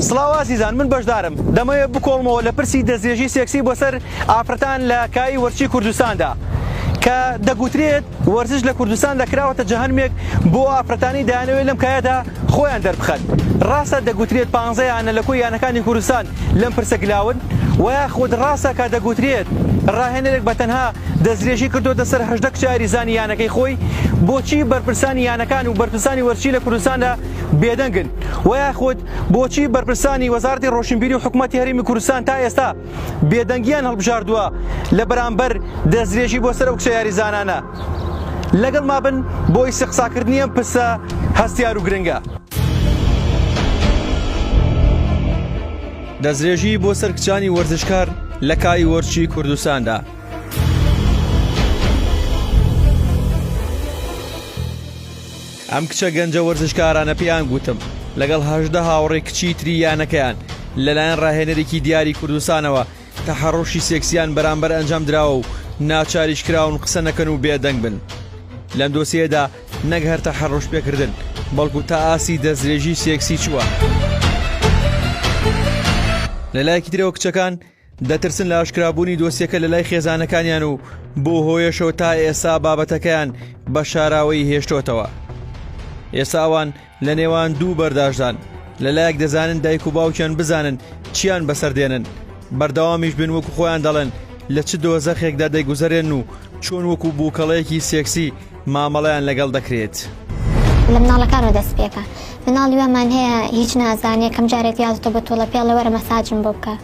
سڵاو ئازیزان، من بەشدارم دەمەوێت بکۆڵمەوە لە پرسی دەستێژی سێکسی بۆ سەر ئافرەتان لە کای وەرچی کوردستاندا کە دەگوترێت وەرزش لە کوردستان دەکراوەتە جەهەنمێک بۆ ئافرەتانی دایانەوێت لەم کایەدا خۆیان دەربخەن. ڕاستە دەگوترێت 15 یانە لە کۆی یانەکانی کوردستان لەم پرسە گلاون و یاخود ڕاستە کە دەگوترێت ڕاهێنەرێک بە تەنها دەستدرێژی کردوتە سەر 18 کچاری زانی یانەکەی خۆی. بۆچی بەرپرسانی یانەکان و بەرپرسانی وەرچی لە کوردستاندا بێدەنگن و یاخود بۆچی بەرپرسانی وەزارەتی ڕۆشنبیری و حکوومەتی هەرێمی کوردستان تا ئێستا بێدەنگیان هەڵبژاردووە لە بەرامبەر دەستدرێژی بۆ سەر ئەو کچە یاریزانانە. لەگەڵ ما بن بۆی سقساکردنی ئەم پرسە هەستیار و گرنگە. دەستدرێژی بۆ سەر کچانی وەرزشکار لە کای وەرچی کوردستاندا. ئەم کچە گەنجە وەرزشکارانە پێیان گوتم لەگەڵ 18 هاوڕێی کچی تری یانەکەیان لەلایەن ڕاهێنەرێکی دیاری کوردستانەوە تەحەڕۆشی سێکسیان بەرامبەر ئەنجام دراوە و ناچاریش کراون قسە نەکەن و بێدەنگ بن. لەم دۆسیەدا نەک هەر تەحەڕۆش پێکردن بەڵکو تا ئاسی دەستدرێژی سێکسی چووە. لەلایەکی ترەوە کچەکان دەترسن لە ئاشکرابوونی دۆسیەکە لە لای خێزانەکانیان و بۆ هۆیەشەوە تا ئێستا بابەتەکەیان بە شاراوەی هێشتۆتەوە. ئێستا ئەوان لە نێوان دوو بەرداشدان لەلایەک دەزانن دایک و باوکیان بزانن چیان بەسەردێنن، بەردەوامیش بن وەکو خۆیان دەڵێن لە چ دۆزەخێکدا دەیگوزەرێن و چۆن وەکو بووکەڵەیەکی سێکسی مامەڵەیان لەگەڵ دەکرێت. لە مناڵەکانەوە دەست پێکە مناڵی وێمان هەیە هیچ نازانێت کەم جارێت یازتۆ بە تۆڵە پێڵە وەرە مەساجم بۆ بکە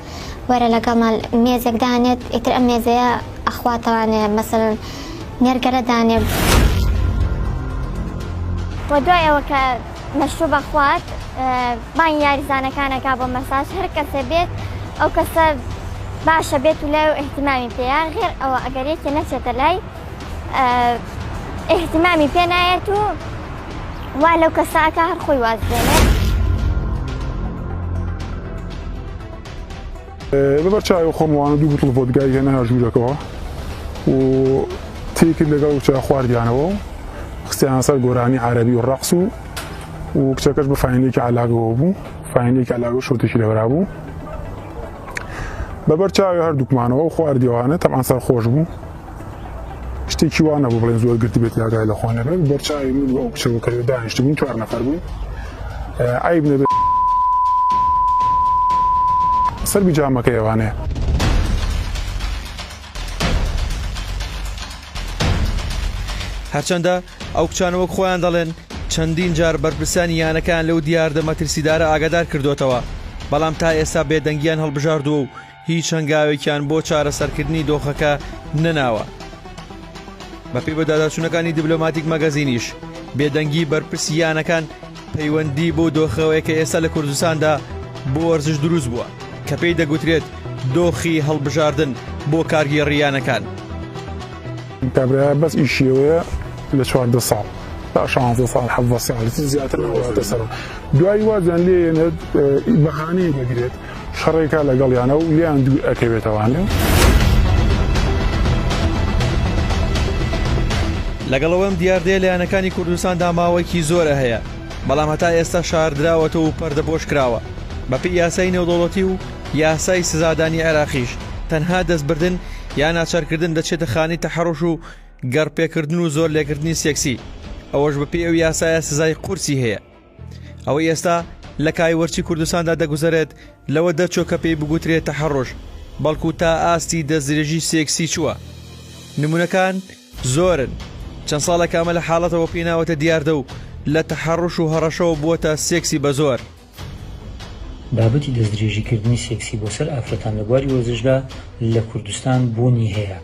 وەرە لەگەڵمان مێزێک دانێت ئیتر ئەم مێزەیە ئەخواتەوانێ مەسەڵەن نێرگەرە دانێ و دوای ئەوە کە مەشروب بەخوات بان یاریزانەکانەکە بۆ مەساج هەر کەسە بێت ئەو کەسە باشە بێت و لای و ئێحتیمامی پێیان غێر ئەوە ئەگەر یەکێ نەچێتە لای ئێحتیمامی پێ نایەت و وا لەو کەساکە هەر خۆی واز دێنێت. لەبەر چاوی خۆمەوانە دوو بوتڵ ڤۆدگای هێنا ژوورەکەەوە و تێکرد لەگەڵ چا خواردیانەوە و خستیان سەر گۆرانی عەرەبی و ڕەقس و کچەکەش بە فاینێکی عەلاگەوە بوو، فاینێکی عەلاگە شۆتێکی لەبەرا بوو. بەبەر چاوی هەردووکمانەوە و خواردیەوانە تەبعان سەرخۆش بوو، شتێکی وا نەبوو بڵێن زۆر گرتی بێت یاگای لە خۆنەبێ. بەبەر چاوی من ئەو کچەکە دانیشت بووین 4 نەفەر بووین، عیب نەبێت سەر بیجامەکە ئێوانەیە. هەرچەندە ئەو کچانەوەک خۆیان دەڵێن چەندین جار بەرپرسانی یانەکان لەو دیاردە مەترسیدارە ئاگادار کردوتەوە، بەڵام تا ئێستا بێدەنگیان هەڵبژاردووە و هیچ هەنگاوێکیان بۆ چارەسەرکردنی دۆخەکە نەناوە. بەپێی بە داداچوونەکانی دیبلۆماتیک مەگەزینیش بێدەنگی بەرپرسی یانەکان پەیوەندی بۆ دۆخەوەی کە ئێستا لە کوردستاندا بۆ وەرزش دروست بووە کە پێی دەگوترێت دۆخی هەڵبژاردن بۆ کارگێڕیانەکان. کابرا بەس ئیشیەوەیە لە 14 ساڵ تا 16 ساڵ 17 ساڵی زیاتر نەواتە سەر دوای وازیان لێنێت بەخانەیە دەگرێت شەڕێکا لەگەڵیانە و لیان دوو ئەکەوێتەوانێ. لەگەڵەوەم دیاردەیە لە یانەکانی کوردستاندا ماوەیەکی زۆرە هەیە، بەڵام هەتا ئێستا شاردراوەتەوە و پەردەبۆش کراوە. بەپێی یاسای نێودەوڵەتی و یاسای سزادانی عێراقیش تەنها دەستبردن یا ناچارکردن دەچێتە خانەی تەحەڕۆش و گەڕپێکردن و زۆر لێکردنی سێکسی، ئەوەش بەپێی ئەو یاسایە سزای قورسی هەیە. ئەوەی ئێستا لە کای وەرچی کوردستاندا دەگوزارێت لەوە دەرچۆ کە پێی بگوترێت تەحەڕۆش بەڵکو تا ئاستی دەستدرێژی سێکسی چووە. نمونونەکان زۆرن، چەند ساڵێک ئەمە لە حاڵەتەوە پێناوەتە دیاردە و لە تەحەڕۆش و هەڕەشەوە بووەتە سێکسی بە زۆر. بابەتی دەستدرێژیکردنی سێکسی بۆ سەر ئافرەتان لە بواری وەرزشدا لە کوردستان بوونی هەیە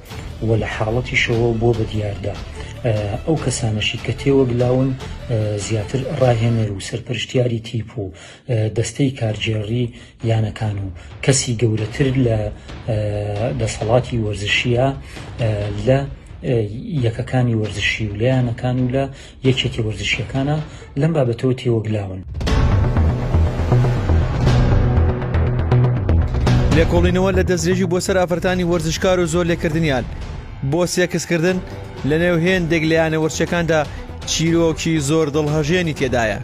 و لە حاڵەتی شەوە بۆ بە دیاردا. ئەو کەسانەشی کە تێوەگلاون زیاتر ڕاهێنەر و سەرپەرشتیاری تیپ و دەستەی کارگێڕی یانەکان و کەسی گەورەتر لە دەسەڵاتی وەرزشیە لە یەکەکانی وەرزشی و لە یانەکان و لە یەکێتی وەرزشیەکانە لەم بابەتەوە تێوەگلاون. لێکۆڵینەوە لە دەستدرێژی بۆ سەر ئافرەتانی وەرزشکار و زۆر لێکردنیان بۆ سێکسکردن لە نێو هێندێک لە یانە وەرچەکاندا چیرۆکی زۆر دڵهەژێنی تێدایە.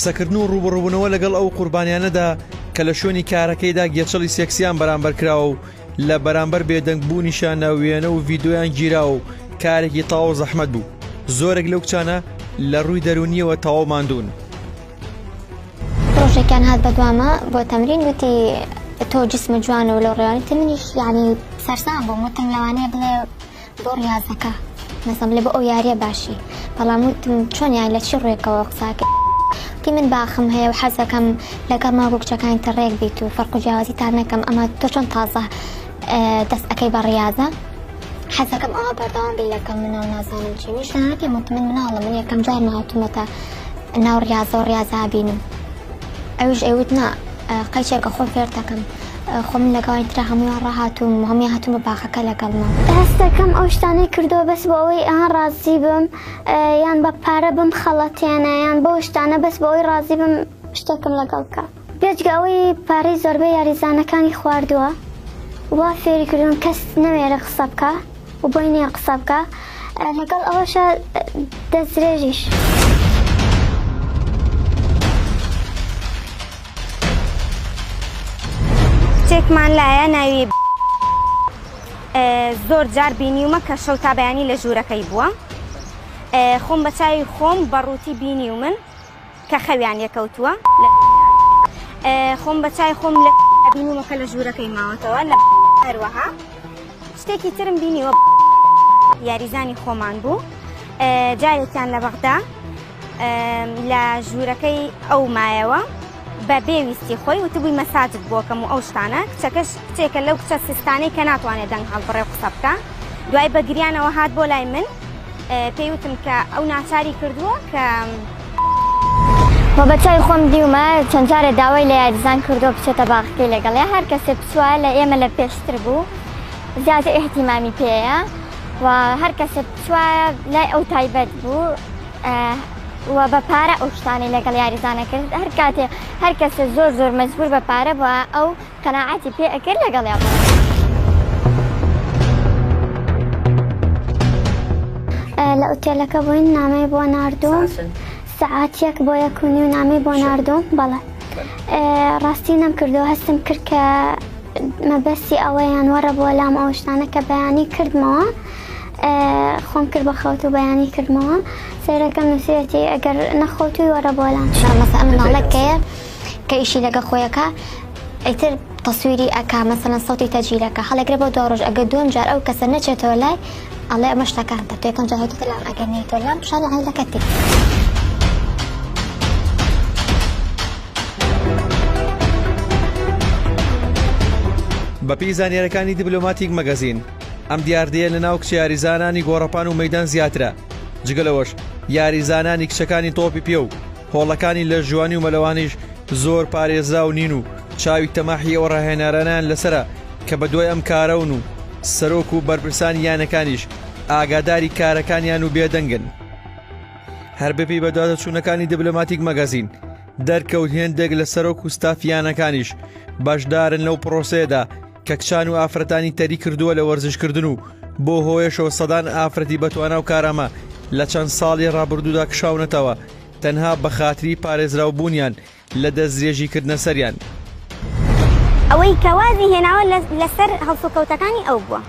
قسەکردن و ڕوبڕووبوونەوە لەگەڵ ئەو قوربانیانەدا کە لە شوێنی کارەکەیدا گێچەڵی سێکسیان بەرامبەر کراوە و لە بەرامبەر بێدەنگبوونیشان ناوێنە و ڤیدۆیان گیراوە و کارێکی تاو زەحمەت بوو. زۆرێک لەو کچانە لە ڕووی دەرونیەوە تەواو ماندوون. ڕۆژێکیان هات بەدوامە بۆ تەمرین وتی تۆ جسمە جوانە و لە ڕێوانی منیش یعنی سەرسام بووم وتم لەوانەیە بڵێ بۆ ڕاضەکە مەسەڵ بڵێ بۆ ئەو یاریە باشی بەڵام وتم چۆنیان لە چی ڕێکەوە قساکە تی من باخم هەیە و حەزەکەم لەگەڵ ماگۆ کچەکانی تەڕێک بیت و فەرق و جیاوازی تا نەکەم ئەمە تۆ چۆن تازە دەست ئەەکەی بە ڕاضە حەزەکەم ئەوە بەردەوام بی لەکەم منەوە نازانم چی ویشتانە پێم وتم من مناڵە من یەکەم جار نهاتوومەتە ناو ڕاضە و ڕاضە بینم ئەوش ئەوت نا قەیچێکە خۆم فێر دەکەم خۆ من لەگەڵی ترە هەموویان ڕاهاتووم هەمووی هاتوومە باخەکە لەگەڵمە هەستەکەم ئەو شتانەی کردووە بەس بۆ ئەوەی ئەها ڕازی بم یان بە پارە بم خەڵەتیانە یان بۆ شتانە بەس بۆ ئەوەی ڕازی بم شتێکم لەگەڵ بکە پێچگە ئەوەی پارەی زۆربەی یاریزانەکانی خواردووە وا فێری کردوون کەس نەوێرە قسە بکە و بۆی نییە قسە بکە لەگەڵ ئەوەشە دەستدرێژیش کچێکمان لایە ناوی زۆر جار بینیومە کە شەو تا بەیانی لە ژوورەکەی بووە خۆم بە چاوی خۆم بەڕووتی بینی و من کە خەویان یەکەوتووە خۆم بە چای خۆم لە بینیومە کە لە ژوورەکەی ماوەتەوە لە هەروەها شتێکی ترم بینیوە یاریزانی خۆمان بوو جارێکیان لە بەغدا لە ژوورەکەی ئەو مایەوە بە بێویستی خۆی وتبووی مەساجد بۆکەم و ئەو شتانە کچەکەش کچێکە لەو کچە سستانەی کە ناتوانێت دەنگ هەڵبڕێ قسە بکە دوای بەگریانەوە هات بۆ لای من پێیوتم کە ئەو ناچاری کردووە کە بۆ بەچای خۆم دیومە چەند جارێک داوای لە یاریزان کردو بچێتە باخەکەی لەگەڵێ هەر کەسێ بچووە لە ئێمە لە پێشتر بوو زیاتر ئێحتیمامی پێەیە و هەر کەسێ بچووە لای ئەو تایبەت بوو و بە پارە ئەو شتانی لەگەڵ یاریزانە کرد هەر کاتێ هەر کەسە زۆر زۆر مەجبور بە پارە بووە ئەو قەناعەتی پێ ئەکرد لەگەڵیا بوو لە ئوتێلەکە بووین نامەی بۆ ناردووم سەعاتێک بۆ یەکونی و نامەی بۆ ناردووم بەڵێ ڕاستی نەم کردو هەستم کرد کە مەبەستی ئەوەیان وەرە بۆ لام ئەو شتانە کە بەیانی کردمەوە خۆم کرد بە خەوت و بەیانی کردمەوە سەیرەکەم نووسێتی ئەگەر نەخۆتوی وەرە بۆ لام مەسەڵەن مناڵەکەیە کە ئیشی لەگە خۆیەکە ئیتر تەسویری ئەکا مەسەڵەن سەوتی تەجیرەکە هەڵێگرێ بۆ دۆ ڕۆژ ئەگەر دووەم جار ئەو کەسە نەچێتەوە لای ئەڵێ ئەمە شتەکانتە تۆ یەکەم جار هاتوویتە لام ئەگەر نەیتەوە لام پیشان عەیلەکەتی بەپێی زانیاریەکانی دیبلۆماتیک مەگەزین ئەم دیاردەیە لە ناو کچە یاریزانانی گۆڕەپان و مەیدان زیاترە جگەلەوەش یاریزانانی کچەکانی تۆپی پێ و هۆڵەکانی لە ژوانی و مەلەوانیش زۆر پارێزرا و نین و چاوی تەماحی ئەوە ڕاهێنارانیان لەسرە کە بە دوای ئەم کارەون و سەرۆک و بەرپرسانی یانەکانیش ئاگاداری کارەکانیان و بێدەنگن هەر بەپێی بەدوادەچوونەکانی دیبلۆماتیک مەگەزین دەرکەوت هێندێک لە سەرۆک و ستافیانەکانیش بەشدارن لەو پرۆسەیەدا کە کچان و ئافرەتانی تەری کردووە لە وەرزشکردن و بۆ هۆیشەوە سەدان ئافرەتی بەتوانە و کارامە لە چەند ساڵی ڕابردوودا کشاونەتەوە تەنها بە خاتری پارێزراو بوونیان لە دەستدرێژیکردنە سەریان ئەوەی کەوازی هێناوە لەسەر هەڵسوکەوتەکانی ئەو بووە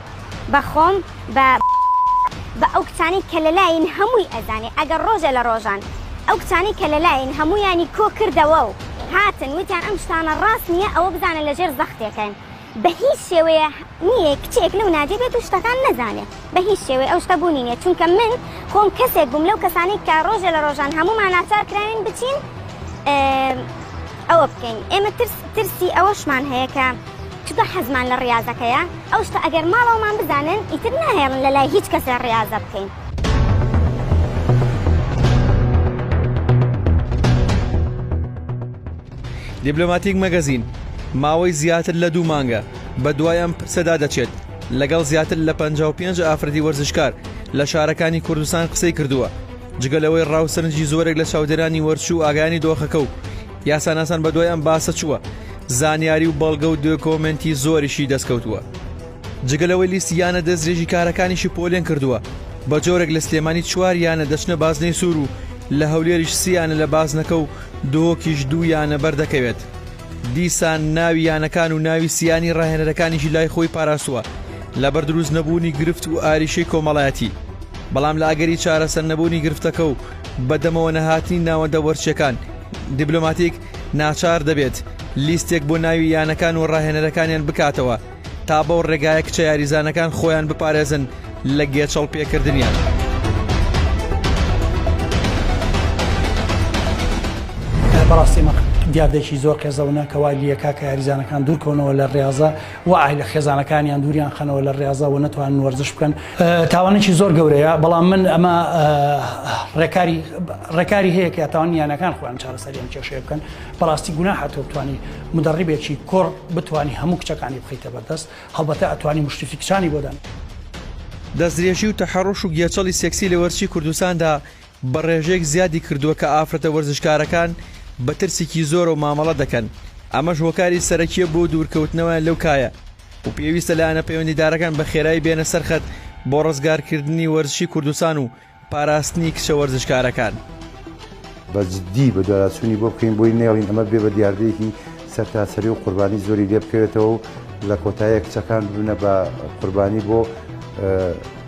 بەخۆم بە ئەو کچانی کە لەلایەن هەمووی ئەزانێ ئەگەر ڕۆژە لە ڕۆژان ئەو کچانی کە لەلایەن هەموویانی کۆ کردەوە و هاتن وتیان ئەم شتانە ڕاست نییە ئەوە بزانە لەژێر زەختێکەن بە هیچ شێوەیە نییە کچێک لەو ناجێ بێت و شتەکان نەزانێت بە هیچ شێوەیە ئەو شتە بوونی نیە چونکە من خۆم کەسێک بووم لەو کەسانی کە ڕۆژە لە ڕۆژان هەموومان ناچار کراوین بچین ئەوە بکەین ئێمە ترسی ئەوەشمان هەیە کە چگە حەزمان لە ڕاضەکەیە ئەو شتە ئەگەر ماڵەوەمان بزانن ئیتر ناهێڵن لە لای هیچ کەسە ڕاضە بکەین دیبلۆماتیک مەگەزین ماوەی زیاتر لە 2 مانگە بە دوای ئەم پرسەدا دەچێت لەگەڵ زیاتر لە 55 ئافرەتی وەرزشکار لە شارەکانی کوردستان قسەی کردووە جگەلەوەی ڕاوسەرنجی زۆرێک لە چاودێرانی وەرچوو و ئاگانی دۆخەکە و یاساناسان بە دوای ئەم باسە چووە زانیاری و بەڵگە و دۆکۆمنتی زۆریشی دەستکەوتووە جگەلەوەی لیستیانە دەستدرێژی کارەکانیشی پۆلێن کردووە بە جۆرێک لە سلێمانی چوار یانە دەچنە بازنەی سوور و لە هەولێریش سییانە لە بازنەکە و دۆکیش دوو یانە بەردەکەوێت. دیسان ناوی یانەکان و ناوی سیانی ڕاهێنەرەکانیشی لای خۆی پاراسووە لە بەردروست نەبوونی گرفت و ئاریشەی کۆمەڵایەتی. بەڵام لە ئاگەری چارەسەر نەبوونی گرفتەکە و بەدەمەوە نەهاتنی ناوەندە وەرچەکان دیبلۆماتیک ناچار دەبێت لیستێک بۆ ناوی یانەکان و ڕاهێنەرەکانیان بکاتەوە تا بەو ڕێگایە کچە یاریزانەکان خۆیان بپارێزن لە گێچەڵ پێکردنیان. بەڕاستی دیاردێکی زۆر قێزەونە کەوا لیەکە کە یاریزانەکان دوورکەونەوە لە ڕێزە وای لە خێزانەکانیان دووریان خەنەوە لە ڕێزە و نەتوانن وەرزش بکەن. تاوانێکی زۆر گەورەیە، بەڵام من ئەمە ڕێکاری هەیە کە تاوان یانەکان خۆیان چارەسەریان کێشەیە بکەن. بەڕاستی گونا هاتووە بتوانانی مدەڕیبێکی کۆڕ بتوانانی هەموو کچەکانی بخیتە بەردەست، هەڵبەتە ئەتوانی مشتفی کچانی بۆدان. دەستدرێژی و تەحەڕوش و گێچەڵی سێکسی لە وەرزشی کوردستاندا بە ڕێژەیەک زیادی کردووە کە ئافرەتە وەرزشکارەکان بە ترسێکی زۆر و مامەڵە دەکەن. ئەمەش هۆکاری سەرەکیە بۆ دوورکەوتنەوە لەو کایە و پێویستە لایەنە پەیوەندیدارەکان بە خێرایی بێنە سەرخەت بۆ ڕزگارکردنی وەرزشی کوردستان و پاراستنی کچە وەرزشکارەکان. بەجددی بە دووراچوونی بۆ بکەین بۆی نێڵین ئەمە بێ بە دیاردەیەکی سەرتاسەری و قوربانی زۆری لێ بکەوێتەوە و لە کۆتاییە کچەکان ببنە بە قوربانی بۆ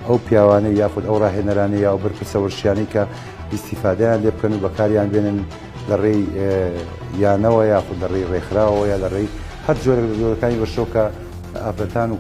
ئەو پیاوانەی یاخود ئەو ڕاهێنەرانەی یا ئەو بەرپرسە وەرزشیانەی کە ئیستیفادەیان لێ بکەن و بەکاریان بێنن لە ڕێی یانەوە یاخود لە ڕێی ڕێکخراوەوە یا لە ڕێی هەر جۆرەکانی بەشۆ کە ئافرەتان و